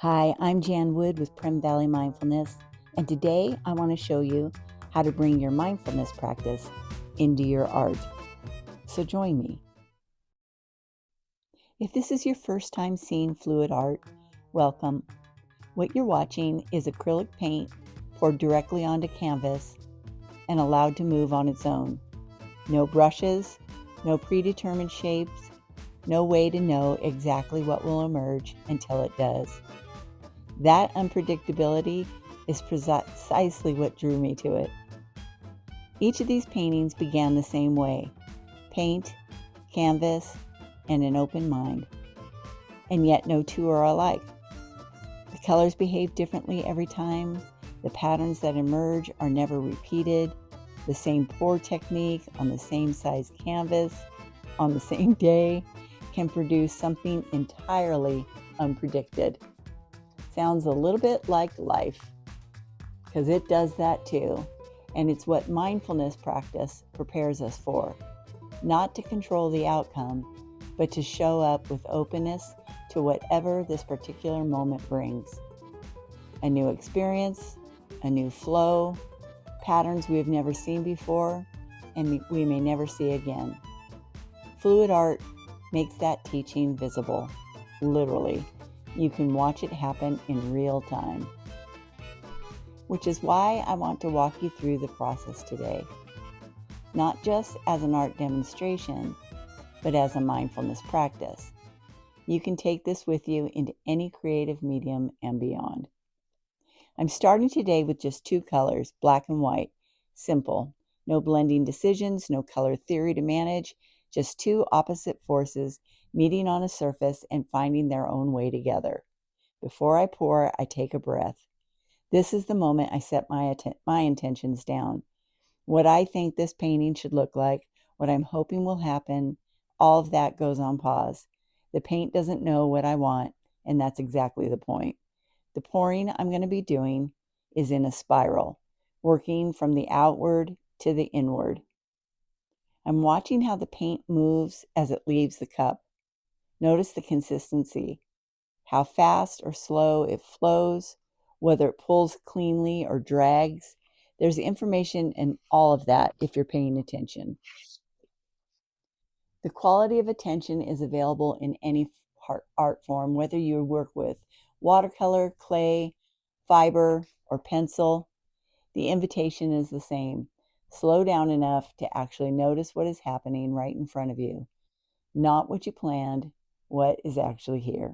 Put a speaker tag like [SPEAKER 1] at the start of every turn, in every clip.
[SPEAKER 1] Hi, I'm Jan Wood with Prem Valley Mindfulness, and today I want to show you how to bring your mindfulness practice into your art. So join me. If this is your first time seeing fluid art, welcome. What you're watching is acrylic paint poured directly onto canvas and allowed to move on its own. No brushes, no predetermined shapes, no way to know exactly what will emerge until it does. That unpredictability is precisely what drew me to it. Each of these paintings began the same way: paint, canvas, and an open mind. And yet no two are alike. The colors behave differently every time. The patterns that emerge are never repeated. The same pour technique on the same size canvas on the same day can produce something entirely unpredicted. Sounds a little bit like life, because it does that too. And it's what mindfulness practice prepares us for. Not to control the outcome, but to show up with openness to whatever this particular moment brings. A new experience, a new flow, patterns we have never seen before, and we may never see again. Fluid art makes that teaching visible, literally. You can watch it happen in real time. Which is why I want to walk you through the process today. Not just as an art demonstration, but as a mindfulness practice. You can take this with you into any creative medium and beyond. I'm starting today with just two colors, black and white. Simple. No blending decisions, no color theory to manage, just two opposite forces meeting on a surface and finding their own way together. Before I pour, I take a breath. This is the moment I set my intentions down. What I think this painting should look like, what I'm hoping will happen, all of that goes on pause. The paint doesn't know what I want, and that's exactly the point. The pouring I'm going to be doing is in a spiral, working from the outward to the inward. I'm watching how the paint moves as it leaves the cup. Notice the consistency, how fast or slow it flows, whether it pulls cleanly or drags. There's information in all of that if you're paying attention. The quality of attention is available in any art form, whether you work with watercolor, clay, fiber, or pencil. The invitation is the same. Slow down enough to actually notice what is happening right in front of you. Not what you planned, what is actually here.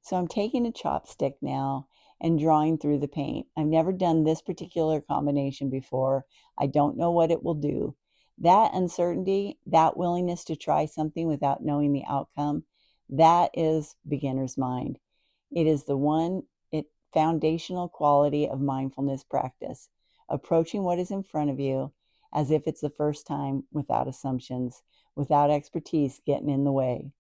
[SPEAKER 1] So I'm taking a chopstick now and drawing through the paint. I've never done this particular combination before. I don't know what it will do. That uncertainty, that willingness to try something without knowing the outcome, that is beginner's mind. It is the foundational quality of mindfulness practice, approaching what is in front of you as if it's the first time, without assumptions, without expertise getting in the way.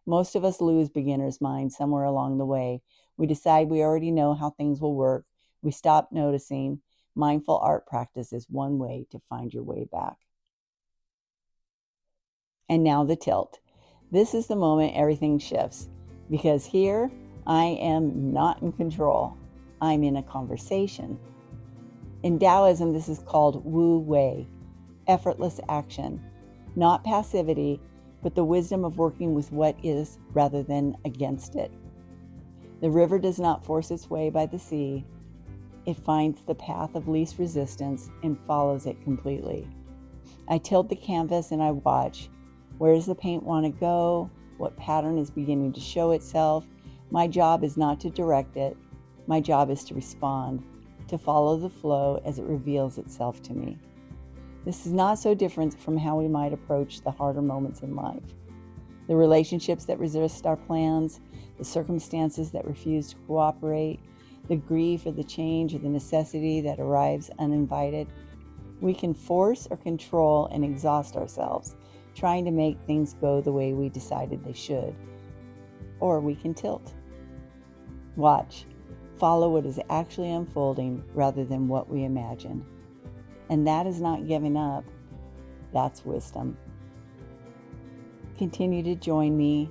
[SPEAKER 1] Most of us lose beginner's mind somewhere along the way. We decide we already know how things will work. We stop noticing. Mindful art practice is one way to find your way back. And now the tilt. This is the moment everything shifts, because here I am not in control. I'm in a conversation. In Taoism, this is called Wu Wei, effortless action, not passivity, but the wisdom of working with what is rather than against it. The river does not force its way by the sea. It finds the path of least resistance and follows it completely. I tilt the canvas and I watch. Where does the paint want to go? What pattern is beginning to show itself? My job is not to direct it. My job is to respond, to follow the flow as it reveals itself to me. This is not so different from how we might approach the harder moments in life. The relationships that resist our plans, the circumstances that refuse to cooperate, the grief or the change or the necessity that arrives uninvited. We can force or control and exhaust ourselves, trying to make things go the way we decided they should. Or we can tilt. Watch. Follow what is actually unfolding rather than what we imagine. And that is not giving up. That's wisdom. Continue to join me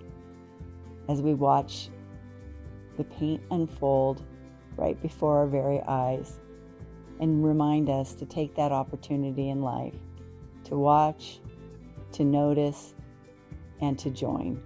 [SPEAKER 1] as we watch the paint unfold right before our very eyes, and remind us to take that opportunity in life to watch, to notice, and to join.